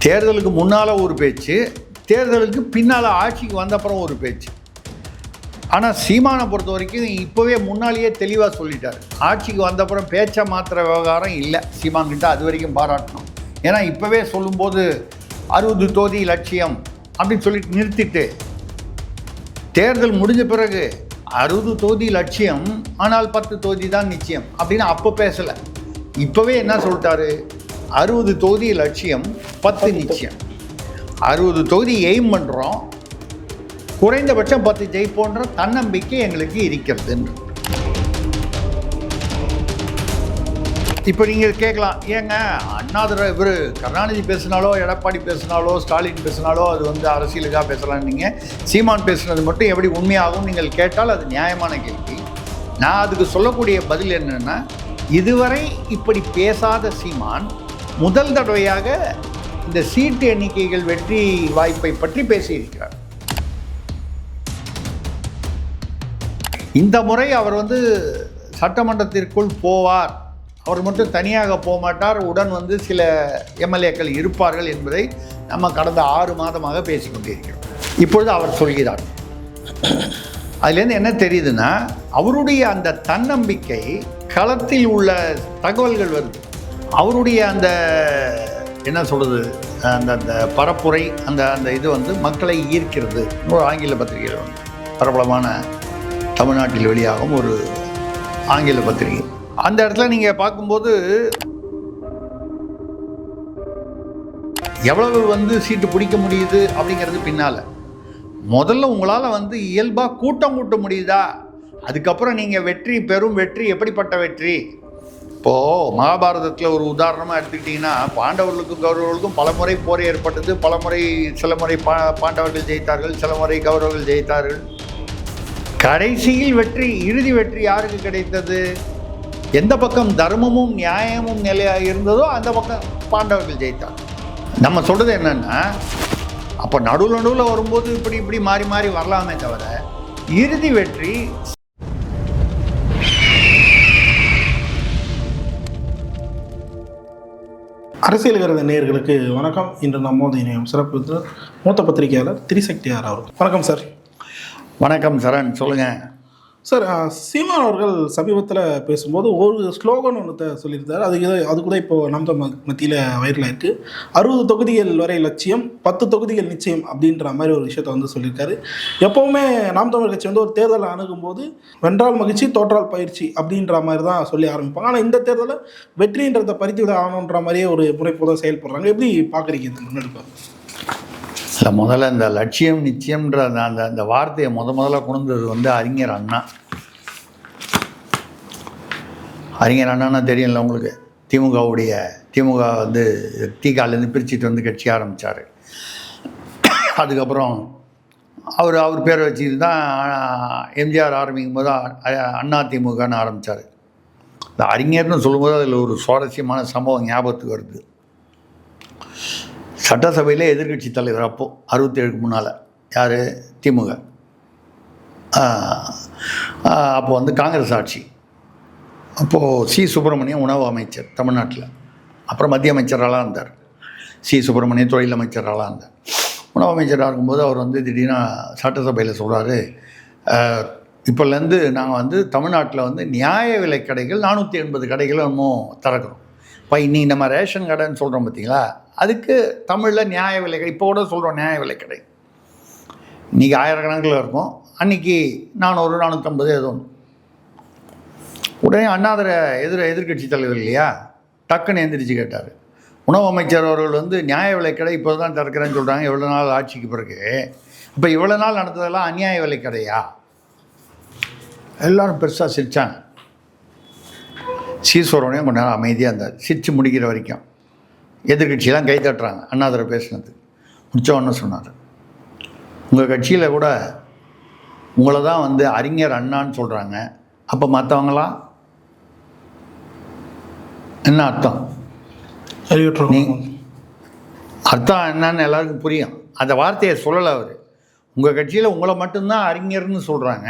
தேர்தலுக்கு முன்னால் ஒரு பேச்சு, தேர்தலுக்கு பின்னால் ஆட்சிக்கு வந்தப்புறம் ஒரு பேச்சு. ஆனால் சீமானை பொறுத்த வரைக்கும் இப்போவே முன்னாலேயே தெளிவாக சொல்லிட்டார். ஆட்சிக்கு வந்தப்புறம் பேச்சை மாத்திர விவகாரம் இல்லை சீமான்கிட்ட. அது வரைக்கும் பாராட்டணும். ஏன்னா இப்போவே சொல்லும்போது 60 தொகுதி லட்சியம் அப்படின்னு சொல்லிட்டு நிறுத்திட்டு, தேர்தல் முடிஞ்ச பிறகு 60 தொகுதி லட்சியம் ஆனால் 10 தொகுதி தான் நிச்சயம் அப்படின்னு அப்போ பேசலை. இப்போவே என்ன சொல்லிட்டாரு, 60 தொகுதி லட்சியம் 10 நிச்சயம். 60 தொகுதி எய்ம் பண்ணுறோம், குறைந்தபட்சம் 10 ஜெயிப்போன்ற தன்னம்பிக்கை எங்களுக்கு இருக்கிறதுன்னு. இப்போ நீங்கள் கேட்கலாம், ஏங்க அண்ணாதுரை இவர் கருணாநிதி பேசினாலோ எடப்பாடி பேசினாலோ ஸ்டாலின் பேசினாலோ அது வந்து அரசியலுக்காக பேசலாம். நீங்கள் சீமான் பேசுனது மட்டும் எப்படி உண்மையாகும் நீங்கள் கேட்டால் அது நியாயமான கேள்வி. நான் அதுக்கு சொல்லக்கூடிய பதில் என்னென்னா, இதுவரை இப்படி பேசாத சீமான் முதல் தடவையாக இந்த சீட்டு எண்ணிக்கைகள் வெற்றி வாய்ப்பை பற்றி பேசியிருக்கிறார். இந்த முறை அவர் வந்து சட்டமன்றத்திற்குள் போவார், அவர் மட்டும் தனியாக போக மாட்டார், உடன் வந்து சில எம்எல்ஏக்கள் இருப்பார்கள் என்பதை நம்ம கடந்த 6 மாதமாக பேசிக்கொண்டிருக்கிறோம். இப்பொழுது அவர் சொல்கிறார். அதுலேருந்து என்ன தெரியுதுன்னா, அவருடைய அந்த தன்னம்பிக்கை களத்தில் உள்ள தகவல்கள் வருது. அவருடைய அந்த என்ன சொல்கிறது, அந்த பரப்புரை, அந்த இது வந்து மக்களை ஈர்க்கிறது. ஒரு ஆங்கில பத்திரிகையில் வந்து பிரபலமான தமிழ்நாட்டில் வெளியாகும் ஒரு ஆங்கில பத்திரிகை. அந்த இடத்துல நீங்கள் பார்க்கும்போது எவ்வளவு வந்து சீட்டு பிடிக்க முடியுது அப்படிங்கிறது பின்னால், முதல்ல உங்களால் வந்து இயல்பாக கூட்டம் கூட்ட முடியுதா, அதுக்கப்புறம் நீங்கள் வெற்றி பெரும் வெற்றி எப்படிப்பட்ட வெற்றி. இப்போது மகாபாரதத்தில் ஒரு உதாரணமாக எடுத்துக்கிட்டிங்கன்னா, பாண்டவர்களுக்கும் கௌரவர்களுக்கும் பல முறை போர் ஏற்பட்டது. பல முறை சில முறை பாண்டவர்கள் ஜெயித்தார்கள், சில முறை கௌரவர்கள் ஜெயித்தார்கள். கடைசியில் வெற்றி, இறுதி வெற்றி யாருக்கு கிடைத்தது? எந்த பக்கம் தர்மமும் நியாயமும் நிலையாக இருந்ததோ அந்த பக்கம் பாண்டவர்கள் ஜெயித்தார். நம்ம சொல்கிறது என்னென்னா, அப்போ நடுவில் வரும்போது இப்படி மாறி மாறி வரலாமே தவிர இறுதி வெற்றி. அரசியல் கருத நேயர்களுக்கு வணக்கம். இன்று நம்மோடு இணையம் சிறப்பு மூத்த பத்திரிகையாளர் திரிசக்தியார் அவர்கள். வணக்கம் சார். வணக்கம் சரண், சொல்லுங்கள் சார். சீமான் அவர்கள் சமீபத்தில் பேசும்போது ஒரு ஸ்லோகன் ஒன்று சொல்லியிருந்தார். அது கூட இப்போது நம்ம மத்தியில் வைரலாக இருக்குது. 60 தொகுதிகள் வரை லட்சியம், 10 தொகுதிகள் நிச்சயம் அப்படின்ற மாதிரி ஒரு விஷயத்தை வந்து சொல்லியிருக்காரு. எப்போவுமே நாம் தமிழர் கட்சி வந்து ஒரு தேர்தலை அணுகும்போது வென்றால் மகிழ்ச்சி தோற்றால் பயிற்சி அப்படின்ற மாதிரி தான் சொல்லி ஆரம்பிப்பாங்க. ஆனால் இந்த தேர்தலில் வெற்றின்றதை பறித்து விட ஆகணுன்ற மாதிரியே ஒரு முனைப்போதான் செயல்படுறாங்க. எப்படி பார்க்குறீங்க இந்த முன்னெடுப்பை? இல்லை, முதல்ல இந்த லட்சியம் நிச்சயம்ன்ற அந்த வார்த்தையை முதல்ல கொண்டது வந்து அறிஞர் அண்ணா. அறிஞர் அண்ணான்னா தெரியும்ல உங்களுக்கு. திமுக வந்து திகாலேருந்து பிரிச்சுட்டு வந்து கட்சி ஆரம்பித்தார். அதுக்கப்புறம் அவர் பேரை வச்சுட்டு தான் எம்ஜிஆர் ஆரம்பிக்கும் போது அண்ணா திமுகன்னு ஆரம்பித்தார். இந்த அறிஞர்னு சொல்லும்போது அதில் ஒரு சுவாரஸ்யமான சம்பவம் ஞாபகத்துக்கு வருது. சட்டசபையில் எதிர்கட்சி தலைவர் அப்போது 67க்கு முன்னால் யார், திமுக. அப்போது வந்து காங்கிரஸ் ஆட்சி. அப்போது சி சுப்பிரமணியம் உணவு அமைச்சர் தமிழ்நாட்டில். அப்புறம் மத்திய அமைச்சராக இருந்தார். சி சுப்பிரமணியம் தொழில் அமைச்சராக இருந்தார். உணவு அமைச்சராக இருக்கும்போது அவர் வந்து திடீர்னு சட்டசபையில் சொல்கிறாரு, இப்போலேருந்து நாங்கள் வந்து தமிழ்நாட்டில் வந்து நியாய விலை கடைகள் 480 கடைகள் இன்னும் திறக்கிறோம். இப்போ இன்றைக்கி நம்ம ரேஷன் கடைன்னு சொல்கிறோம் பார்த்தீங்களா, அதுக்கு தமிழில் நியாய விலை கடை. இப்போ கூட சொல்கிறோம் நியாய விலை கடை. இன்றைக்கி ஆயிரக்கணக்கில் இருக்கும், அன்றைக்கி 400 450 ஏதோ ஒன்று. உடனே அண்ணாதுரை எதிர்கட்சி தலைவர் இல்லையா, டக்குன்னு எந்திரிச்சு கேட்டார். உணவு அமைச்சர் அவர்கள் வந்து நியாய விலை கடை இப்போ தான் திறக்கிறேன்னு சொல்கிறாங்க, எவ்வளோ நாள் ஆட்சிக்கு பிறகு. இப்போ இவ்வளோ நாள் நடந்ததெல்லாம் அநியாய விலை கடையா? எல்லோரும் பெருசாக சிரித்தாங்க. சீஸ்வரனே கொஞ்ச நேரம் அமைதியாக இருந்தார், சிரித்து முடிக்கிற வரைக்கும். எதிர்கட்சியெல்லாம் கை தட்டுறாங்க அண்ணாதுரை பேசினது. முடித்தவொன்னு சொன்னார், உங்கள் கட்சியில் கூட உங்களை தான் வந்து அறிஞர் அண்ணான்னு சொல்கிறாங்க, அப்போ மற்றவங்களாம் என்ன அர்த்தம்? அர்த்தம் என்னன்னு எல்லாருக்கும் புரியும். அந்த வார்த்தையை சொல்லலை அவர். உங்கள் கட்சியில் உங்களை மட்டும்தான் அறிஞர்னு சொல்கிறாங்க,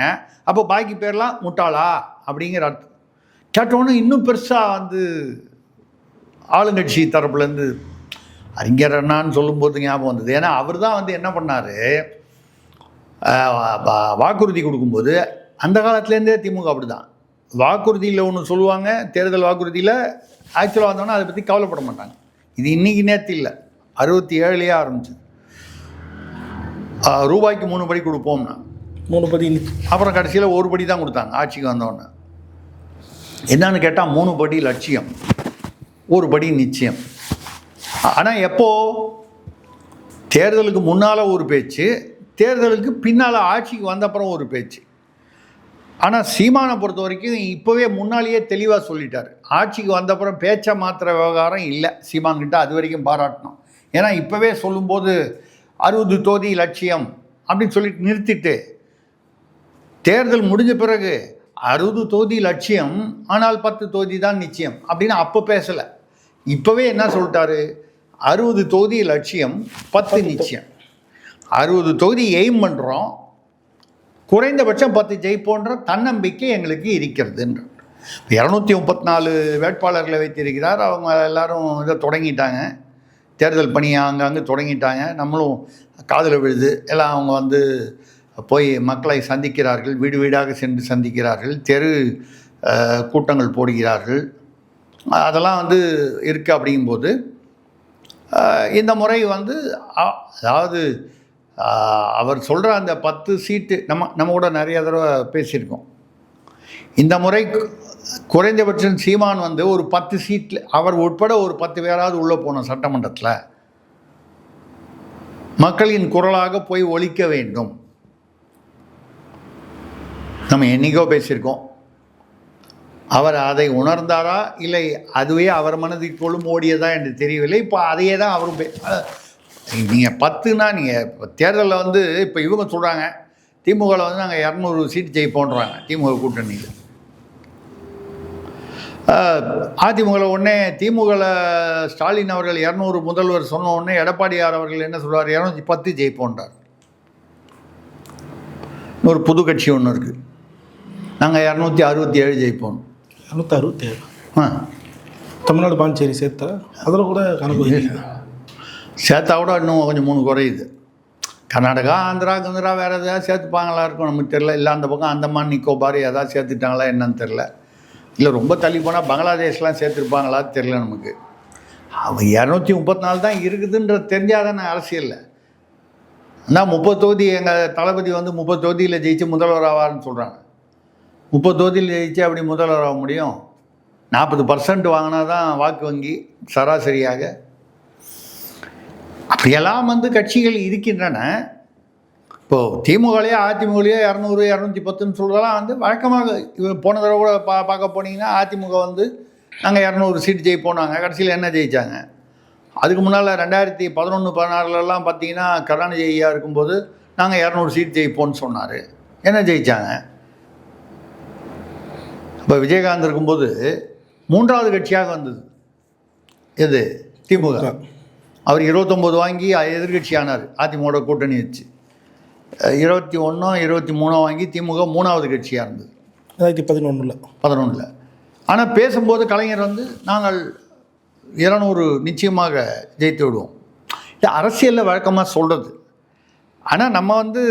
அப்போ பாக்கி பேர்லாம் முட்டாளா அப்படிங்கிற அர்த்தம். கேட்டோன்னு இன்னும் பெருசாக வந்து ஆளுங்கட்சி தரப்புலேருந்து அறிஞர் அண்ணான்னு சொல்லும்போது ஞாபகம் வந்தது. ஏன்னா அவர் தான் வந்து என்ன பண்ணார், வாக்குறுதி கொடுக்கும்போது அந்த காலத்துலேருந்தே திமுக அப்படி தான். வாக்குறுதியில் ஒன்று சொல்லுவாங்க, தேர்தல் வாக்குறுதியில் ஆக்சுவலாக வந்தோன்னா அதை பற்றி கவலைப்பட மாட்டாங்க. இது இன்றைக்கி நேற்று இல்லை, 67 ஆரம்பிச்சு. ரூபாய்க்கு 3 படி கொடுப்போம்னா 3 படி, அப்புறம் கடைசியில் 1 படி தான் கொடுத்தாங்க ஆட்சிக்கு வந்தோடனே. என்னன்னு கேட்டால் 3 படி லட்சியம், 1 படி நிச்சயம். ஆனால் எப்போ தேர்தலுக்கு முன்னால் ஒரு பேச்சு, தேர்தலுக்கு பின்னால் ஆட்சிக்கு வந்தப்புறம் ஒரு பேச்சு. ஆனால் சீமானை பொறுத்த வரைக்கும் இப்போவே முன்னாலேயே தெளிவாக சொல்லிட்டார், ஆட்சிக்கு வந்தப்புறம் பேச்சை மாத்திர விவகாரம் இல்லை சீமான்கிட்ட. அது வரைக்கும் பாராட்டணும். ஏன்னா இப்போவே சொல்லும்போது 60 தொகுதி லட்சியம் அப்படின்னு சொல்லிட்டு நிறுத்திட்டு, தேர்தல் முடிஞ்ச பிறகு 60 தொகுதி லட்சியம் ஆனால் 10 தொகுதி தான் நிச்சயம் அப்படின்னு அப்போ பேசலை. இப்போவே என்ன சொல்லிட்டாரு, 60 தொகுதி லட்சியம் 10 நிச்சயம். 60 தொகுதி எய்ம் பண்ணுறோம், குறைந்தபட்சம் 10 ஜெயிப்போன்ற தன்னம்பிக்கை எங்களுக்கு இருக்கிறதுன்ற. 234 வேட்பாளர்களை வைத்திருக்கிறார். அவங்க எல்லாரும் இதை தொடங்கிட்டாங்க, தேர்தல் பணியை அங்கங்கே தொடங்கிட்டாங்க. நம்மளும் காதில் விழுது எல்லாம். அவங்க வந்து போய் மக்களை சந்திக்கிறார்கள், வீடு வீடாக சென்று சந்திக்கிறார்கள், தெரு கூட்டங்கள் போடுகிறார்கள். அதெல்லாம் வந்து இருக்குது. அப்படிங்கும்போது இந்த முறை வந்து அதாவது அவர் சொல்கிற அந்த 10 சீட்டு நம்ம கூட நிறைய தடவை பேசியிருக்கோம். இந்த முறை குறைந்தபட்சம் சீமான் வந்து ஒரு 10 சீட்டில் அவர் உட்பட ஒரு 10 பேராவது உள்ளே போன சட்டமன்றத்தில் மக்களின் குரலாக போய் ஒலிக்க வேண்டும். நம்ம என்றைக்கோ பேசியிருக்கோம். அவர் அதை உணர்ந்தாரா இல்லை அதுவே அவர் மனதிற்குள்ளும் ஓடியதா என்று தெரியவில்லை. இப்போ அதையே தான் அவரும் நீங்கள் 10னா நீங்கள் தேர்தலில் வந்து இப்போ இவங்க சொல்கிறாங்க திமுகவில் வந்து நாங்கள் 200 சீட் ஜெயிப்போன்றாங்க திமுக கூட்டணியில். அதிமுகவில் உடனே திமுகவில் ஸ்டாலின் அவர்கள் 200 முதல்வர் சொன்ன உடனே எடப்பாடியார் அவர்கள் என்ன சொல்கிறார், 210 ஜெயிப்போன்றார். ஒரு புது கட்சி ஒன்று இருக்குது, நாங்கள் 267 ஜெயிப்போம். 267 தமிழ்நாடு பாண்டிச்சேரி சேர்த்தா அதில் கூட கணக்கு சேர்த்தா கூட இன்னும் கொஞ்சம் 3 குறையுது. கர்நாடகா, ஆந்திரா, கந்திரா வேறு எதாவது சேர்த்துப்பாங்களா இருக்கும் நமக்கு தெரில. இல்லை அந்த பக்கம் அந்தமான் நிக்கோபார் எதாவது சேர்த்துட்டாங்களா என்னன்னு தெரில. இல்லை ரொம்ப தள்ளி போனால் பங்களாதேஷ்லாம் சேர்த்துருப்பாங்களா தெரில நமக்கு. அவன் 234 தான் இருக்குதுன்றது தெரிஞ்சால் தானே அரசியலில். ஆனால் 30 தொகுதி எங்கள் தளபதி வந்து 30 தொகுதியில் ஜெயிச்சு முதல்வர் ஆவார்னு சொல்கிறாங்க. 30 தொகுதியில் ஜெயிச்சு அப்படி முதல்வர் ஆக முடியும்? 40% வாங்கினா தான் வாக்கு வங்கி சராசரியாக. அப்படியெல்லாம் வந்து கட்சிகள் இருக்கின்றன. இப்போது திமுகலையோ அதிமுகலையோ 200 210ன்னு சொல்கிறதெல்லாம் வந்து வழக்கமாக போன தடவை கூட பார்க்க போனீங்கன்னா அதிமுக வந்து நாங்கள் 200 சீட் ஜெயிப்போனாங்க. கடைசியில் என்ன ஜெயித்தாங்க? அதுக்கு முன்னால் 2011 16லலாம் பார்த்தீங்கன்னா கருணாநிதி ஐயா இருக்கும்போது நாங்கள் 200 சீட் ஜெயிப்போன்னு சொன்னார். என்ன ஜெயித்தாங்க? இப்போ விஜயகாந்த் இருக்கும்போது 3வது கட்சியாக வந்தது எது? திமுக. அவர் 29 வாங்கி எதிர்கட்சி ஆனார் அதிமுக கூட்டணி வச்சு. 21 23 வாங்கி திமுக 3வது கட்சியாக இருந்தது 2011. ஆனால் பேசும்போது கலைஞர் வந்து நாங்கள் 200 நிச்சயமாக ஜெயித்து விடுவோம். இது அரசியலில் வழக்கமாக சொல்கிறது. ஆனால் நம்ம வந்து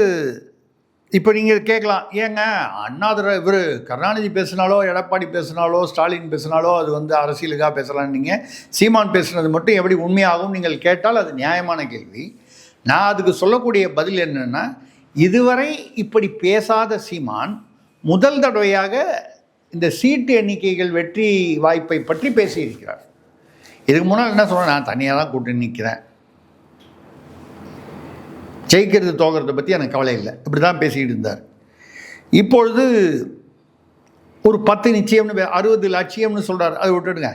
இப்போ நீங்கள் கேட்கலாம், ஏங்க அண்ணாதுரை இவர் கருணாநிதி பேசினாலோ எடப்பாடி பேசினாலோ ஸ்டாலின் பேசினாலோ அது வந்து அரசியலுக்காக பேசலான்னு நீங்கள் சீமான் பேசுனது மட்டும் எப்படி உண்மையாகும் நீங்கள் கேட்டால் அது நியாயமான கேள்வி. நான் அதுக்கு சொல்லக்கூடிய பதில் என்னென்னா, இதுவரை இப்படி பேசாத சீமான் முதல் தடவையாக இந்த சீட்டு எண்ணிக்கைகள் வெற்றி வாய்ப்பை பற்றி பேசியிருக்கிறார். இதுக்கு முன்னால் என்ன சொல்கிறேன், நான் தனியாக தான் கூட்டணி நிற்கிறேன், ஜெயிக்கிறது தோக்கிறத பற்றி எனக்கு கவலை இல்லை, இப்படி தான் பேசிக்கிட்டு இருந்தார். இப்பொழுது ஒரு 10 நிச்சயம்னு 60 லட்சியம்னு சொல்கிறார். அதை விட்டுடுங்க.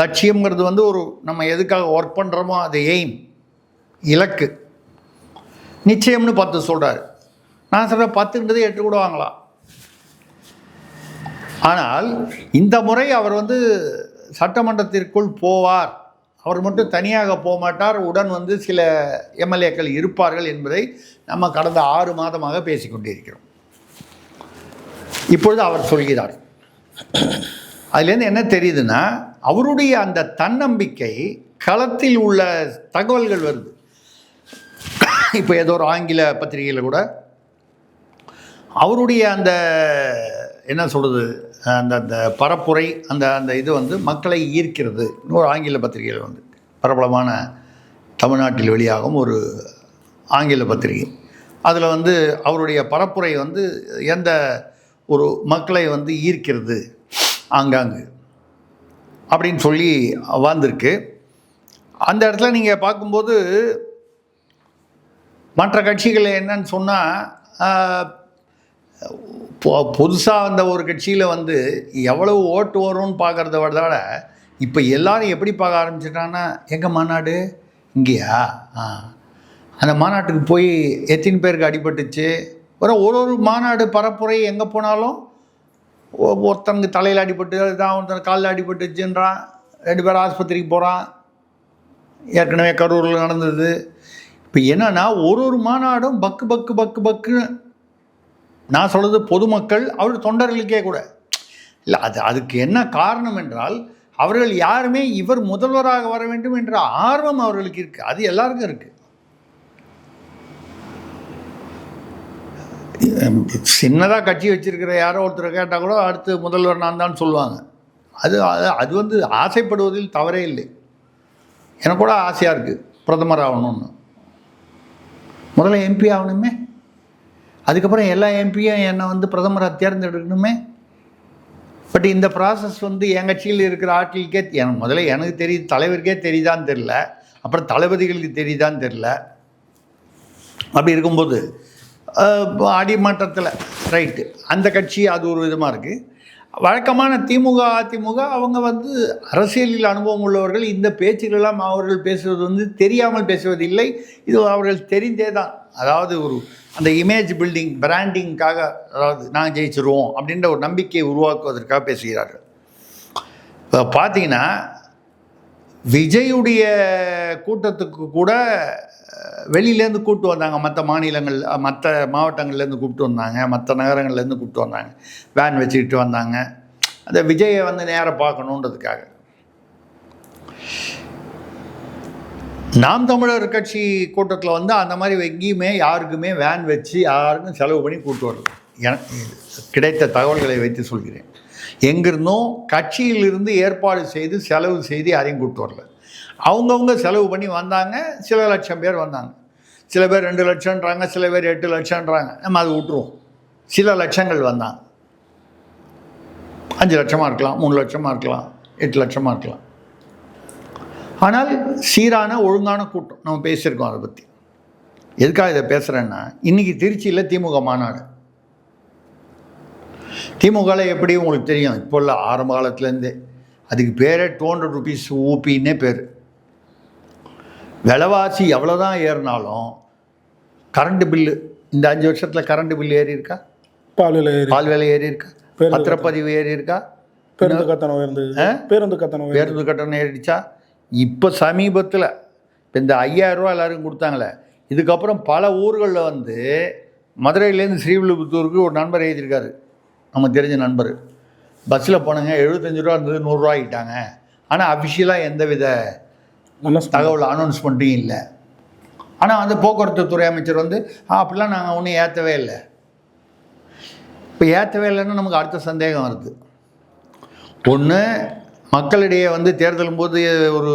லட்சியம்ங்கிறது வந்து ஒரு நம்ம எதுக்காக ஒர்க் பண்ணுறோமோ அது எய்ம், இலக்கு. நிச்சயம்னு 10 சொல்கிறார். நான் சொல்கிறேன் 10ன்றது 8 கூட வாங்கலாம். ஆனால் இந்த முறை அவர் வந்து சட்டமன்றத்திற்குள் போவார், அவர் மட்டும் தனியாக போக மாட்டார், உடன் வந்து சில எம்எல்ஏக்கள் இருப்பார்கள் என்பதை நம்ம கடந்த 6 மாதமாக பேசிக்கொண்டிருக்கிறோம். இப்பொழுது அவர் சொல்கிறார். அதுலேருந்து என்ன தெரியுதுன்னா, அவருடைய அந்த தன்னம்பிக்கை களத்தில் உள்ள தகவல்கள் வருது. இப்போ ஏதோ ஒரு ஆங்கில பத்திரிகையில் கூட அவருடைய அந்த என்ன சொல்கிறது அந்த அந்த பரப்புரை அந்த அந்த இது வந்து மக்களை ஈர்க்கிறது. இன்னொரு ஆங்கில பத்திரிகையில் வந்து பிரபலமான தமிழ்நாட்டில் வெளியாகும் ஒரு ஆங்கில பத்திரிகை, அதில் வந்து அவருடைய பரப்புரை வந்து எந்த ஒரு மக்களை வந்து ஈர்க்கிறது ஆங்காங்கு அப்படின்னு சொல்லி வந்திருக்கு. அந்த இடத்துல நீங்கள் பார்க்கும்போது மற்ற கட்சிகள் என்னன்னு சொன்னால் புதுசாக வந்த ஒரு கட்சியில் வந்து எவ்வளவு ஓட்டு வரும்னு பார்க்குறத விட இப்போ எல்லோரும் எப்படி பார்க்க ஆரம்பிச்சிட்டாங்கன்னா எங்கள் மாநாடு இங்கேயா, அந்த மாநாட்டுக்கு போய் எத்தனை பேருக்கு அடிபட்டுச்சு, ஒரு மாநாடு பரப்புரை எங்கே போனாலும் ஒருத்தனுக்கு தலையில் அடிபட்டு தான், ஒருத்தன் காலில் அடிபட்டுச்சுன்றான், 2 பேர் ஆஸ்பத்திரிக்கு போகிறான். ஏற்கனவே கரூரில் நடந்தது. இப்போ என்னென்னா ஒரு மாநாடும் பக்கு பக்கு பக்கு பக்குன்னு, நான் சொல்கிறது பொதுமக்கள் அவர் தொண்டர்களுக்கே கூட இல்லை. அதுக்கு என்ன காரணம் என்றால் அவர்கள் யாருமே இவர் முதல்வராக வர வேண்டும் என்ற ஆர்வம் அவர்களுக்கு இருக்குது. அது எல்லாருக்கும் இருக்குது. சின்னதாக கட்சி வச்சிருக்கிற யாரோ ஒருத்தர் கேட்டால் கூட அடுத்து முதல்வர் நான் தான் சொல்லுவாங்க. அது வந்து ஆசைப்படுவதில் தவறே இல்லை. எனக்கு கூட ஆசையாக இருக்குது பிரதமர் ஆகணும்னு. முதல்ல எம்பி ஆகணுமே, அதுக்கப்புறம் எல்லா எம்பியும் என்னை வந்து பிரதமராக தேர்ந்தெடுக்கணுமே. பட் இந்த ப்ராசஸ் வந்து என் கட்சியில் இருக்கிற ஆட்களுக்கே முதல்ல எனக்கு தெரியுது, தலைவருக்கே தெரியுதான்னு தெரில, அப்புறம் தளபதிகளுக்கு தெரியுதான்னு தெரில. அப்படி இருக்கும்போது அடிமட்டத்தில் ரைட்டு அந்த கட்சி அது ஒரு விதமாக இருக்குது. வழக்கமான திமுக அதிமுக அவங்க வந்து அரசியலில் அனுபவம் உள்ளவர்கள். இந்த பேச்சுகளெல்லாம் அவர்கள் பேசுவது வந்து தெரியாமல் பேசுவதில்லை, இது அவர்கள் தெரிந்தே தான். அதாவது ஒரு அந்த இமேஜ் பில்டிங் பிராண்டிங்காக, அதாவது நாங்கள் ஜெயிச்சிருவோம் அப்படின்ற ஒரு நம்பிக்கையை உருவாக்குவதற்காக பேசுகிறார்கள். இப்போ பார்த்தீங்கன்னா விஜயுடைய கூட்டத்துக்கு கூட வெளியிலேருந்து கூப்பிட்டு வந்தாங்க, மற்ற மாநிலங்கள் மற்ற மாவட்டங்கள்லேருந்து கூப்பிட்டு வந்தாங்க, மற்ற நகரங்கள்லேருந்து கூப்பிட்டு வந்தாங்க, வேன் வச்சுக்கிட்டு வந்தாங்க, அந்த விஜயை வந்து நேராக பார்க்கணுன்றதுக்காக. நாம் தமிழர் கட்சி கூட்டத்தில் வந்து அந்த மாதிரி எங்கேயுமே யாருக்குமே வேன் வச்சு யாருக்கும் செலவு பண்ணி கூப்பிட்டு வரல. எனக்கு கிடைத்த தகவல்களை வைத்து சொல்கிறேன். எங்கிருந்தும் கட்சியிலிருந்து ஏற்பாடு செய்து செலவு செய்து யாரையும் கூப்பிட்டு வரல. அவங்கவுங்க செலவு பண்ணி வந்தாங்க. சில லட்சம் பேர் வந்தாங்க, சில பேர் 2 லட்சம்ன்றாங்க, சில பேர் 8 லட்சம்ன்றாங்க. நம்ம அது விட்டுருவோம். சில லட்சங்கள் வந்தாங்க. 5 லட்சமாக இருக்கலாம், 3 லட்சமாக இருக்கலாம், 8 லட்சமாக இருக்கலாம். ஆனால் சீரான ஒழுங்கான கூட்டம். நம்ம பேசியிருக்கோம் அதை பற்றி. எதுக்காக இதை பேசுகிறேன்னா, இன்றைக்கி திருச்சியில் திமுக மாநாடு. திமுகவில் எப்படி உங்களுக்கு தெரியும், இப்போ இல்லை ஆரம்ப காலத்துலேருந்தே அதுக்கு பேரே 200 rupees ஊபின்னே பேர். விலைவாசி எவ்வளோதான் ஏறினாலும் கரண்ட் பில்லு இந்த 5 வருஷத்தில் கரண்ட் பில்லு ஏறி இருக்கா? பால் விலை ஏறி இருக்கா? பத்திரப்பதிவு ஏறி இருக்கா? பேருந்து கட்டணம் ஏறிடுச்சா? இப்போ சமீபத்தில் இப்போ இந்த 5000 ரூபா எல்லாருக்கும் கொடுத்தாங்களே, இதுக்கப்புறம் பல ஊர்களில் வந்து மதுரையிலேருந்து ஸ்ரீவில்லிபுத்தூருக்கு ஒரு நண்பர் எழுதியிருக்காரு, நமக்கு தெரிஞ்ச நண்பர். பஸ்ஸில் போனாங்க, 75 ரூபா இருந்தது 100 ரூபா ஆகிட்டாங்க. ஆனால் அஃபிஷியலாக எந்த வித தகவல் அனௌன்ஸ்மெண்ட்டும் இல்லை. ஆனால் அந்த போக்குவரத்து துறை அமைச்சர் வந்து அப்படிலாம் நாங்கள் ஒன்றும் ஏற்றவே இல்லை. இப்போ ஏற்றவே இல்லைன்னா நமக்கு அடுத்த சந்தேகம் வருது. ஒன்று, மக்களிடையே வந்து தேர்தலும் போது ஒரு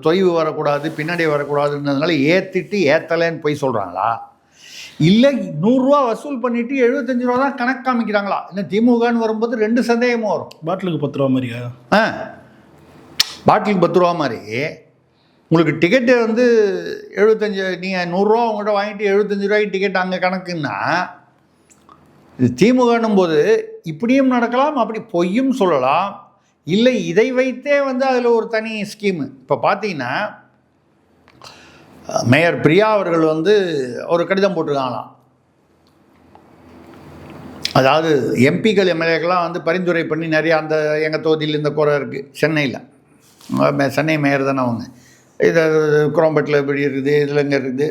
தொய்வு வரக்கூடாது, பின்னாடி வரக்கூடாதுன்றதுனால ஏற்றிட்டு ஏற்றலைன்னு போய் சொல்கிறாங்களா? இல்லை 100 ரூபா வசூல் பண்ணிவிட்டு 75 ரூபா தான் கணக்கு காமிக்கிறாங்களா? இல்லை திமுகன்னு வரும்போது 2 சந்தேகமும் வரும். பாட்டிலுக்கு 10 ரூபா மாதிரியா? பாட்டிலுக்கு 10 ரூபா மாதிரி. உங்களுக்கு டிக்கெட்டு வந்து 75, நீங்கள் 100 ரூபா உங்கள்கிட்ட வாங்கிட்டு 75 ரூபாய்க்கு டிக்கெட் அங்கே கணக்குன்னா, இது திமுகன்னும் போது இப்படியும் நடக்கலாம், அப்படி பொய்யும் சொல்லலாம். இல்லை இதை வைத்தே வந்து அதில் ஒரு தனி ஸ்கீமு. இப்போ பார்த்தீங்கன்னா மேயர் பிரியா அவர்கள் வந்து ஒரு கடிதம் போட்டிருக்காங்களாம். அதாவது எம்பிக்கள் எம்எல்ஏக்கெல்லாம் வந்து பரிந்துரை பண்ணி நிறையா அந்த எங்கள் தொகுதியில் இந்த குறை இருக்குது. சென்னையில் சென்னை மேயர் தானே அவங்க. இது குரோம்பேட்டில் இப்படி இருக்குது, இதில் இங்கே இருக்குது.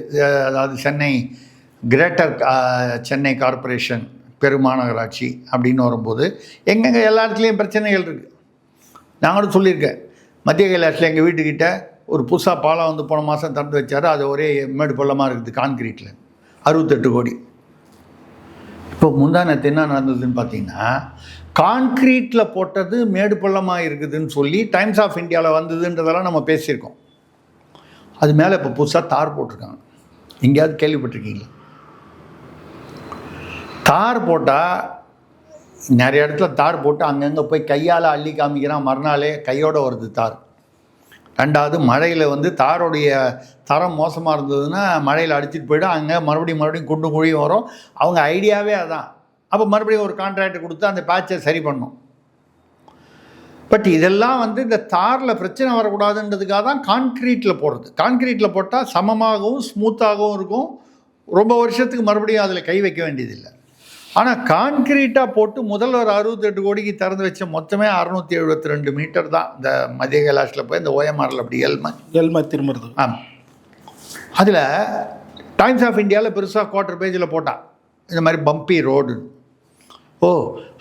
அதாவது சென்னை கிரேட்டர் சென்னை கார்ப்பரேஷன் பெருமாநகராட்சி அப்படின்னு வரும்போது எங்கெங்கே எல்லா இடத்துலையும் பிரச்சனைகள் இருக்குது. நாங்களும் சொல்லியிருக்கேன், மத்திய கைலாசில் எங்கள் வீட்டுக்கிட்ட ஒரு புதுசாக பாலம் வந்து போன மாதம் திறந்து வச்சார். அது ஒரே மேடு பள்ளமாக இருக்குது கான்கிரீட்டில், 68 கோடி. இப்போ முந்தானத்து என்ன நடந்ததுன்னு பார்த்தீங்கன்னா, கான்கிரீட்டில் போட்டது மேடு பள்ளமாக இருக்குதுன்னு சொல்லி டைம்ஸ் ஆஃப் இந்தியாவில் வந்ததுன்றதெல்லாம் நம்ம பேசியிருக்கோம். அது மேலே இப்போ புதுசாக தார் போட்டிருக்காங்க. எங்கேயாவது கேள்விப்பட்டிருக்கீங்களா? தார் போட்டால் நிறைய இடத்துல தார் போட்டு அங்கங்கே போய் கையால் அள்ளி காமிக்கிறான், மறுநாளே கையோடு வருது தார். ரெண்டாவது, மழையில் வந்து தாரோடைய தரம் மோசமாக இருந்ததுன்னா மழையில் அடிச்சுட்டு போய்டும், அங்கே மறுபடியும் குண்டு குழியும் வரும். அவங்க ஐடியாவே அதான். அப்போ மறுபடியும் ஒரு கான்ட்ராக்டை கொடுத்து அந்த பேட்சை சரி பண்ணும். பட் இதெல்லாம் வந்து இந்த தாரில் பிரச்சனை வரக்கூடாதுன்றதுக்காக தான் கான்க்ரீட்டில் போடுறது. கான்க்ரீட்டில் போட்டால் சமமாகவும் ஸ்மூத்தாகவும் இருக்கும், ரொம்ப வருஷத்துக்கு மறுபடியும் அதில் கை வைக்க வேண்டியதில்லை. ஆனால் கான்க்ரீட்டாக போட்டு முதல்வர் 68 கோடிக்கு திறந்து வச்ச மொத்தமே 672 மீட்டர் தான். இந்த மத்திய கைலாஷில் போய் இந்த ஓஎம்ஆரில் அப்படி எல்மை திரும்புறது. ஆமாம். அதில் டைம்ஸ் ஆஃப் இந்தியாவில் பெருசாக குவார்ட்டர் பேஜில் போட்டான் இந்த மாதிரி பம்பி ரோடு.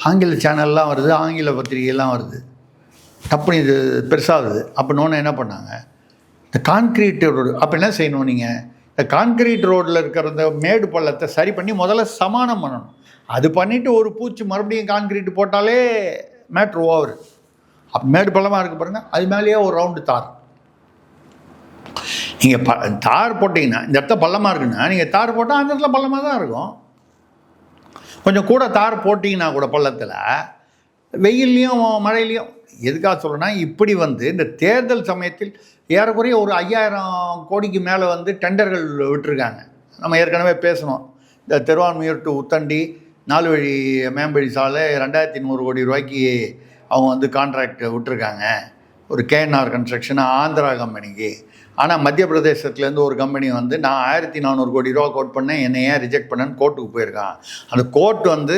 ஆங்கில சேனல்லாம் வருது, ஆங்கில பத்திரிகைலாம் வருது, டப்புனு இது பெருசாகுது. அப்படின்னோன்னு என்ன பண்ணாங்க, இந்த கான்க்ரீட் ரோடு. அப்போ என்ன செய்யணும், நீங்கள் இந்த கான்க்ரீட் ரோட்டில் இருக்கிற இந்த மேடு பள்ளத்தை சரி பண்ணி முதல்ல சமானம் பண்ணணும். அது பண்ணிவிட்டு ஒரு பூச்சி மறுபடியும் கான்க்ரீட் போட்டாலே மேட்ரு ஓவர். அப்போ மேடு பள்ளமாக இருக்குது பாருங்கள், அது மேலேயே ஒரு ரவுண்டு தார். நீங்கள் தார் போட்டிங்கன்னா இந்த இடத்த பள்ளமாக இருக்குன்னா நீங்கள் தார் போட்டால் அந்த இடத்துல பள்ளமாக தான் இருக்கும். கொஞ்சம் கூட தார் போட்டிங்கன்னா கூட பள்ளத்தில் வெயில்லையும் மழையிலையும். எதுக்காக சொல்கிறேன்னா, இப்படி வந்து இந்த தேர்தல் சமயத்தில் ஏறக்குறைய ஒரு 5000 கோடிக்கு மேலே வந்து டெண்டர்கள் விட்டுருக்காங்க. நம்ம ஏற்கனவே பேசணும், இந்த திருவான்மியூர் டு உத்தண்டி 4 வழி மேம்பழி சாலை 2100 கோடி ரூபாய்க்கு அவங்க வந்து கான்ட்ராக்ட் விட்டுருக்காங்க, ஒரு கேஎன்ஆர் கன்ஸ்ட்ரக்ஷன் ஆந்திரா கம்பெனிக்கு. ஆனால் மத்திய பிரதேசத்துலேருந்து ஒரு கம்பெனி வந்து நான் 1400 கோடி ரூபா கோட் பண்ணேன், என்னை ஏன் ரிஜெக்ட் பண்ணேன்னு கோர்ட்டுக்கு போயிருக்கான். அந்த கோர்ட் வந்து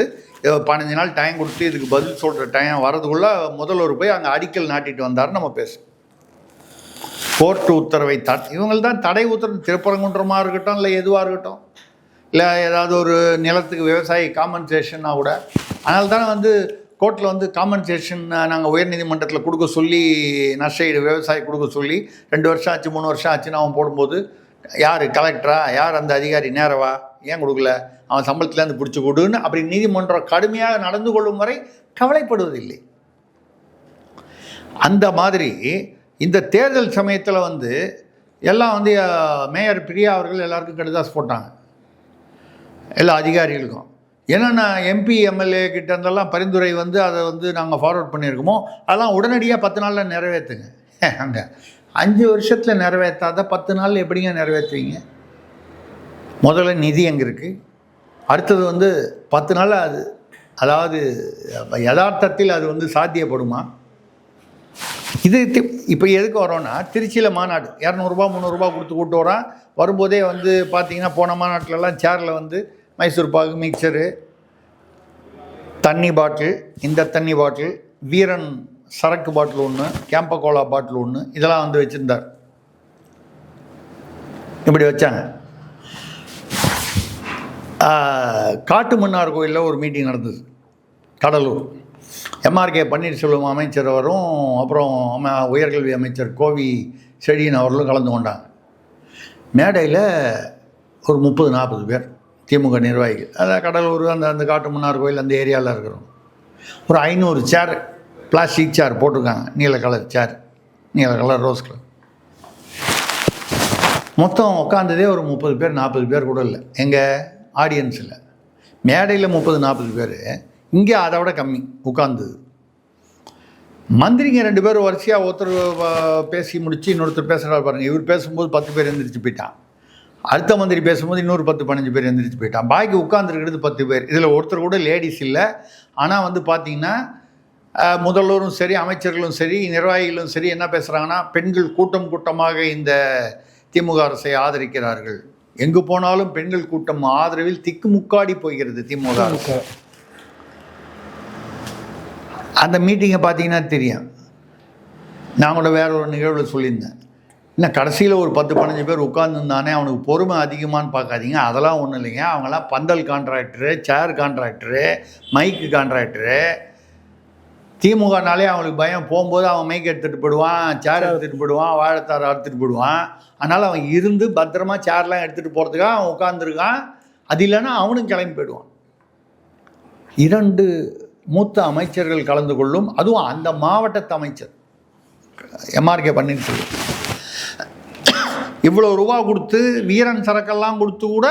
15 நாள் டைம் கொடுத்து இதுக்கு பதில் சொல்கிற டைம் வரதுக்குள்ளே முதல்வர் போய் அங்கே அடிக்கல் நாட்டிட்டு வந்தார்னு நம்ம பேசுவோம். கோர்ட்டு உத்தரவை இவங்கள் தான் தடை உத்தரவு, திருப்பரங்குன்றமாக இருக்கட்டும், இல்லை எதுவாக இருக்கட்டும், இல்லை ஏதாவது ஒரு நிலத்துக்கு விவசாயி காம்பன்சேஷன்னா கூட. அதனால தானே வந்து கோர்ட்டில் வந்து காம்பன்சேஷன் நாங்கள் உயர்நீதிமன்றத்தில் கொடுக்க சொல்லி, நஷ்டஈடு விவசாயி கொடுக்க சொல்லி 2 வருஷம் ஆச்சு 3 வருஷம் ஆச்சுன்னு அவன் போடும்போது, யார் கலெக்டரா, யார் அந்த அதிகாரி, நேரவா, ஏன் கொடுக்கல, அவன் சம்பளத்துலேருந்து பிடிச்சி கொடுன்னு அப்படி நீதிமன்றம் கடுமையாக நடந்து கொள்ளும் வரை கவலைப்படுவதில்லை. அந்த மாதிரி இந்த தேர்தல் சமயத்தில் வந்து எல்லாம் வந்து மேயர் பிரியா அவர்கள் எல்லாருக்கும் கடிதாசு போட்டாங்க, எல்லா அதிகாரிகளுக்கும். என்னென்ன எம்பி எம்எல்ஏ கிட்ட இருந்தெல்லாம் பரிந்துரை வந்து அதை வந்து நாங்கள் ஃபார்வர்ட் பண்ணியிருக்கோமோ அதெல்லாம் உடனடியாக 10 நாளில் நிறைவேற்றுங்க. அங்கே 5 வருஷத்தில் நிறைவேற்றாத 10 நாளில் எப்படிங்க நிறைவேற்றுவீங்க? முதல்ல நிதி எங்கே இருக்குது, அடுத்தது வந்து 10 நாள் அது, அதாவது யதார்த்தத்தில் அது வந்து சாத்தியப்படுமா? இது இப்போ எதுக்கு வரோன்னா, திருச்சியில் மாநாடு 200 ரூபா 300 ரூபா கொடுத்து கூப்பிட்டு வரான். வரும்போதே வந்து பார்த்திங்கன்னா போன மாநாட்டிலலாம் சேரில் வந்து மைசூர் பாகு, மிக்சரு, தண்ணி பாட்டில், இந்த தண்ணி பாட்டில், வீரன் சரக்கு பாட்டில் ஒன்று, கேம்ப கோலா பாட்டில் ஒன்று, இதெல்லாம் வந்து வச்சுருந்தார். இப்படி வச்சாங்க. காட்டு மன்னார் கோயிலில் ஒரு மீட்டிங் நடந்தது கடலூர். எம்ஆர்கே பன்னீர்செல்வம் அமைச்சர் அவரும் அப்புறம் உயர்கல்வி அமைச்சர் கோவி செழியன் அவர்களும் கலந்து கொண்டாங்க. மேடையில் ஒரு 30-40 பேர் திமுக நிர்வாகிகள், அதாவது கடலூர் அந்த காட்டு மன்னார் கோயில் அந்த ஏரியாவில் இருக்கிறோம். ஒரு 500 சேர், பிளாஸ்டிக் சேர் போட்டிருக்காங்க, நீல கலர் சேர், நீல கலர், ரோஸ் கலர். மொத்தம் உட்காந்ததே ஒரு 30 பேர் 40 பேர் கூட இல்லை எங்கள் ஆடியன்ஸில். மேடையில் 30-40 பேர், இங்கே அதை விட கம்மி உட்காந்துது. மந்திரிங்க 2 பேர் வரிசையாக ஒருத்தர் பேசி முடித்து இன்னொருத்தர் பேசுகிறார் பாருங்கள். இவர் பேசும்போது 10 பேர் எழுந்திரிச்சு போயிட்டான், அடுத்த மந்திரி பேசும்போது இன்னொரு 10-15 பேர் எழுந்திரிச்சு போயிட்டான். பாக்கி உட்காந்துருக்கிறது 10 பேர். இதில் ஒருத்தர் கூட லேடிஸ் இல்லை. ஆனால் வந்து பார்த்திங்கன்னா முதல்வரும் சரி, அமைச்சர்களும் சரி, நிர்வாகிகளும் சரி என்ன பேசுகிறாங்கன்னா, பெண்கள் கூட்டம் கூட்டமாக இந்த திமுக அரசை ஆதரிக்கிறார்கள், எங்கு போனாலும் பெண்கள் கூட்டம் ஆதரவில் திக்குமுக்காடி போகிறது திமுக அரசு. அந்த மீட்டிங்கை பார்த்தீங்கன்னா தெரியும். நான் கூட வேற ஒரு நிகழ்வில் சொல்லியிருந்தேன், இன்னும் கடைசியில் ஒரு 10-15 பேர் உட்காந்துருந்தானே அவனுக்கு பொறுமை அதிகமானு பார்க்காதீங்க. அதெல்லாம் ஒன்றும் இல்லைங்க. அவங்களாம் பந்தல் கான்ட்ராக்டரு, சேர் கான்ட்ராக்டரு, மைக்கு கான்ட்ராக்டரு, திமுகனாலே அவனுக்கு பயம். போகும்போது அவன் மைக் எடுத்துகிட்டு போயிடுவான், சேர் எடுத்துகிட்டு போயிடுவான், வாழைத்தாரை அறுத்துட்டு போயிடுவான். அதனால் அவன் இருந்து பத்திரமா சேர்லாம் எடுத்துகிட்டு போகிறதுக்காக அவன் உட்காந்துருக்கான். அது இல்லைன்னா அவனும் கிளம்பி போயிடுவான். 2 மூத்த அமைச்சர்கள் கலந்து கொள்ளும், அதுவும் அந்த மாவட்டத்து அமைச்சர் எம்ஆர்கே பன்னீர்செல்வம். இவ்வளோ ரூபா கொடுத்து வீரன் சரக்கெல்லாம் கொடுத்து கூட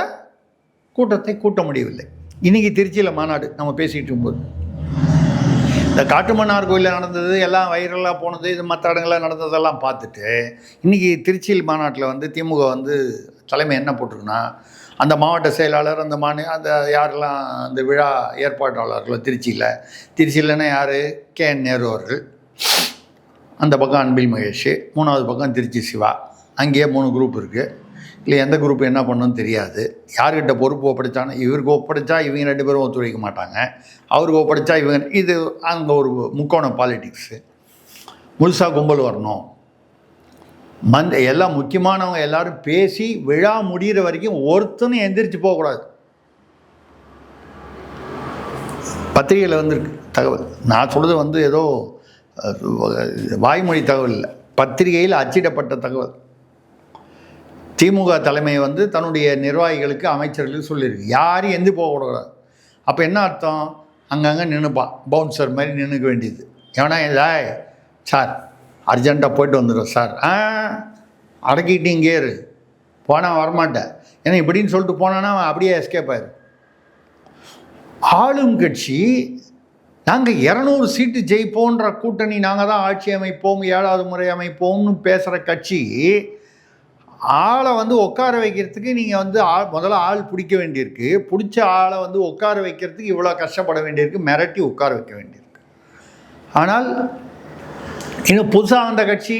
கூட்டத்தை கூட்ட முடியவில்லை. இன்றைக்கி திருச்சியில் மாநாடு நம்ம பேசிகிட்டு இருக்கும்போது இந்த காட்டுமன்னார் கோயிலில் நடந்தது எல்லாம் வைரலாக போனது, இது மற்ற இடங்களில் நடந்ததெல்லாம் பார்த்துட்டு இன்றைக்கி திருச்சியில் மாநாட்டில் வந்து திமுக வந்து தலைமை என்ன போட்டிருக்குன்னா, அந்த மாவட்ட செயலாளர் அந்த யாரெல்லாம் அந்த விழா ஏற்பாட்டாளர்களோ திருச்சியிலன்னா யார், KN நேரு அவர்கள், அந்த பக்கம் அன்பில் மகேஷ், 3வது பக்கம் திருச்சி சிவா. அங்கேயே 3 குரூப் இருக்குது. இல்லை எந்த குரூப் என்ன பண்ணணும்னு தெரியாது. யார்கிட்ட பொறுப்பு ஒப்படைச்சானோ, இவருக்கு ஒப்படைச்சா இவங்க 2 பேரும் ஒத்துழைக்க மாட்டாங்க, அவருக்கு ஒப்படைச்சா இவங்க, இது அங்கே ஒரு முக்கோண பாலிட்டிக்ஸு. முழுசாக கும்பல் வரணும், எல்லாம் முக்கியமானவங்க எல்லோரும் பேசி விழா முடிகிற வரைக்கும் ஒருத்தனும் எந்திரிச்சு போகக்கூடாது. பத்திரிகையில் வந்துருக்கு தகவல். நான் சொல்கிறது வந்து ஏதோ வாய்மொழி தகவல் இல்லை, பத்திரிகையில் அச்சிடப்பட்ட தகவல். திமுக தலைமை வந்து தன்னுடைய நிர்வாகிகளுக்கு, அமைச்சர்களுக்கு சொல்லியிருக்கு, யாரும் எந்த போகக்கூடாது. அப்போ என்ன அர்த்தம், அங்கங்கே நின்றுப்பான், பவுன்சர் மாதிரி நின்றுக்க வேண்டியது. ஏன்னா சார் அர்ஜெண்ட்டாக போயிட்டு வந்துடும் சார், அடக்கிட்டு இங்கே இரு, போனால் வரமாட்டேன், ஏன்னா இப்படின்னு சொல்லிட்டு போனான்னா அவன் அப்படியே எஸ்கேப் ஆயிரு. ஆளும் கட்சி நாங்கள் 200 சீட்டு ஜெயிப்போன்ற கூட்டணி, நாங்கள் தான் ஆட்சி அமைப்போம், 7வது முறை அமைப்போம்னு பேசுகிற கட்சி ஆளை வந்து உட்கார வைக்கிறதுக்கு நீங்கள் வந்து முதல்ல ஆள் பிடிக்க வேண்டியிருக்கு. பிடிச்ச ஆளை வந்து உட்கார வைக்கிறதுக்கு இவ்வளோ கஷ்டப்பட வேண்டியிருக்கு, மிரட்டி உட்கார வைக்க வேண்டியிருக்கு. ஆனால் இன்னும் புதுசாக வந்த கட்சி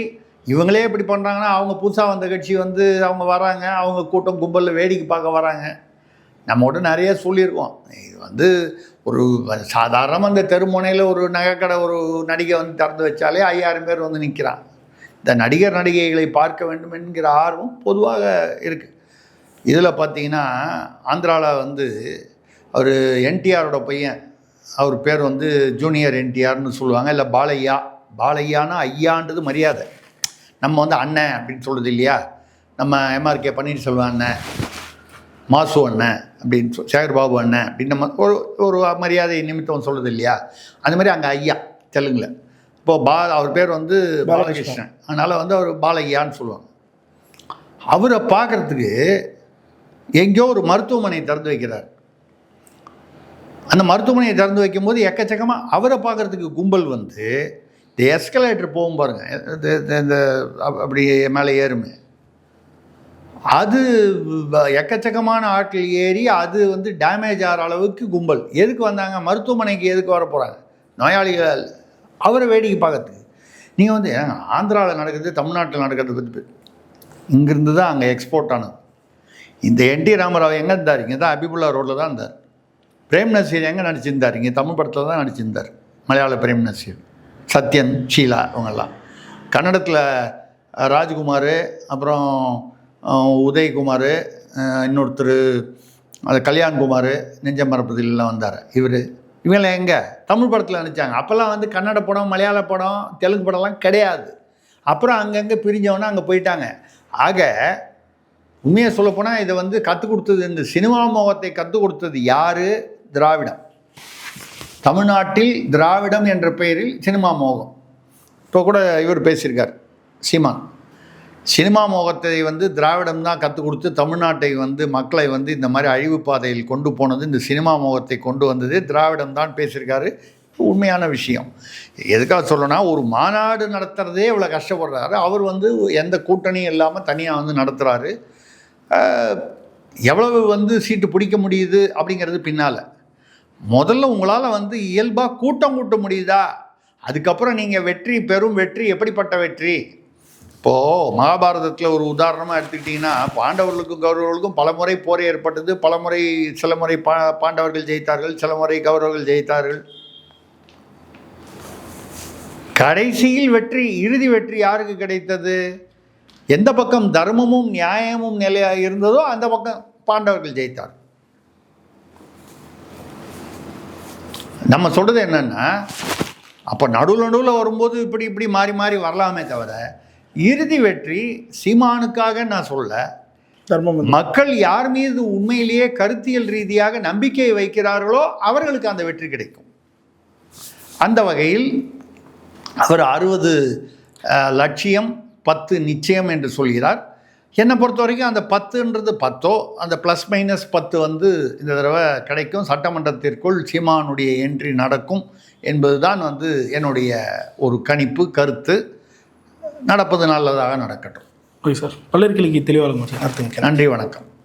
இவங்களே இப்படி பண்ணுறாங்கன்னா, அவங்க புதுசாக வந்த கட்சி வந்து அவங்க வராங்க, அவங்க கூட்டம் கும்பலில் வேடிக்கை பார்க்க வராங்க. நம்மகிட்ட நிறைய சொல்லியிருக்கோம். இது வந்து ஒரு சாதாரணமாக இந்த தெருமுனையில் ஒரு நகைக்கடை ஒரு நடிகை வந்து திறந்து வச்சாலே 5000 பேர் வந்து நிற்கிறான். இந்த நடிகர் நடிகைகளை பார்க்க வேண்டும் என்கிற ஆர்வம் பொதுவாக இருக்குது. இதில் பார்த்தீங்கன்னா ஆந்திராவில் வந்து அவர் என்டிஆரோட பையன், அவர் பேர் வந்து ஜூனியர் என்டிஆர்னு சொல்லுவாங்க, இல்லை பாலையானா ஐயான்றது மரியாதை. நம்ம வந்து அண்ணன் அப்படின்னு சொல்கிறது இல்லையா, நம்ம எம்ஆர்கே பன்னீர்செல்வம் அண்ணன், மாசு அண்ணன் அப்படின்னு சேகர்பாபு அண்ணன் அப்படின்னு நம்ம ஒரு மரியாதை நிமித்தம் சொல்கிறது இல்லையா, அந்த மாதிரி அங்கே ஐயா தெலுங்கில். இப்போது அவர் பேர் வந்து பாலகிருஷ்ணன், அதனால் வந்து அவர் பாலையான்னு சொல்லுவாங்க. அவரை பார்க்குறதுக்கு எங்கேயோ ஒரு மருத்துவமனை திறந்து வைக்கிறார். அந்த மருத்துவமனையை திறந்து வைக்கும்போது எக்கச்சக்கமாக அவரை பார்க்குறதுக்கு கும்பல் வந்து இந்த எஸ்கலேட்டர் போகும் பாருங்கள், இந்த அப்படி மேலே ஏறுமே, அது எக்கச்சக்கமான ஆட்கள் ஏறி அது வந்து டேமேஜ் ஆகிற அளவுக்கு கும்பல். எதுக்கு வந்தாங்க, மருத்துவமனைக்கு எதுக்கு வர போகிறாங்க, நோயாளிகள் அவரை வேடிக்கை பார்க்கறதுக்கு. நீங்கள் வந்து ஆந்திராவில் நடக்குது, தமிழ்நாட்டில் நடக்கிறது பற்றி இங்கேருந்து தான் அங்கே எக்ஸ்போர்ட் ஆனது. இந்த என்டி ராமராவ் எங்கே இருந்தார், இங்கே தான் அபிபுல்லா ரோட்டில் தான் இருந்தார். பிரேம் நசீர் எங்கே நடிச்சிருந்தார், இங்கே தமிழ் படத்தில் தான் நடிச்சிருந்தார், மலையாள பிரேம் நசீர், சத்யன், ஷீலா இவங்கெல்லாம். கன்னடத்தில் ராஜ்குமார், அப்புறம் உதயகுமார், இன்னொருத்தர் அது கல்யாண்குமார், நெஞ்சம் மரப்பதிலாம் வந்தார். இவங்களை எங்கே தமிழ் படத்தில் நினச்சாங்க. அப்போல்லாம் வந்து கன்னட படம், மலையாள படம், தெலுங்கு படம்லாம் கிடையாது. அப்புறம் அங்கங்கே பிரிஞ்சவொன்னே அங்கே போயிட்டாங்க. ஆக உண்மையை சொல்லப்போனால் இதை வந்து கற்றுக் கொடுத்தது, இந்த சினிமா மோகத்தை கற்றுக் கொடுத்தது யார், திராவிடம். தமிழ்நாட்டில் திராவிடம் என்ற பெயரில் சினிமா மோகம். இப்போ கூட இவர் பேசியிருக்கார் சீமான், சினிமா மோகத்தை வந்து திராவிடம் தான் கற்றுக் கொடுத்து தமிழ்நாட்டை வந்து மக்களை வந்து இந்த மாதிரி அழிவு பாதையில் கொண்டு போனது, இந்த சினிமா மோகத்தை கொண்டு வந்தது திராவிடம் தான் பேசியிருக்காரு. உண்மையான விஷயம். எதுக்காக சொல்லணும்னா, ஒரு மாநாடு நடத்துகிறதே இவ்வளோ கஷ்டப்படுறாரு. அவர் வந்து எந்த கூட்டணியும் இல்லாமல் தனியாக வந்து நடத்துகிறாரு. எவ்வளவு வந்து சீட்டு பிடிக்க முடியுது அப்படிங்கிறது பின்னால். முதல்ல உங்களால் வந்து இயல்பாக கூட்டம் கூட்ட முடியுதா, அதுக்கப்புறம் நீங்கள் பெரும் வெற்றி எப்படிப்பட்ட வெற்றி. இப்போது மகாபாரதத்தில் ஒரு உதாரணமாக எடுத்துக்கிட்டிங்கன்னா, பாண்டவர்களுக்கும் கௌரவர்களுக்கும் பல முறை போர் ஏற்பட்டது. சில முறை பாண்டவர்கள் ஜெயித்தார்கள், சில முறை கௌரவர்கள் ஜெயித்தார்கள். கடைசியில் வெற்றி, இறுதி வெற்றி யாருக்கு கிடைத்தது? எந்த பக்கம் தர்மமும் நியாயமும் நிலையாக இருந்ததோ அந்த பக்கம் பாண்டவர்கள் ஜெயித்தார். நம்ம சொல்கிறது என்னென்னா, அப்போ நடுவில் வரும்போது இப்படி மாறி மாறி வரலாமே தவிர இறுதி வெற்றி சீமானுக்காக நான் சொல்ல, மக்கள் யார் மீது உண்மையிலேயே கருத்தியல் ரீதியாக நம்பிக்கை வைக்கிறார்களோ அவர்களுக்கு அந்த வெற்றி கிடைக்கும். அந்த வகையில் அவர் 60 லட்சியம் 10 நிச்சயம் என்று சொல்கிறார். என்னை பொறுத்த வரைக்கும் அந்த 10ன்றது 10, அந்த ±10 வந்து இந்த தடவை கிடைக்கும். சட்டமன்றத்திற்குள் சீமானுடைய என்ட்ரி நடக்கும் என்பது தான் வந்து என்னுடைய ஒரு கணிப்பு, கருத்து. நடப்பது நல்லதாக நடக்கட்டும். ஓகே சார், பல்லர்கிளிக்கு தெளிவாக நன்றி, வணக்கம்.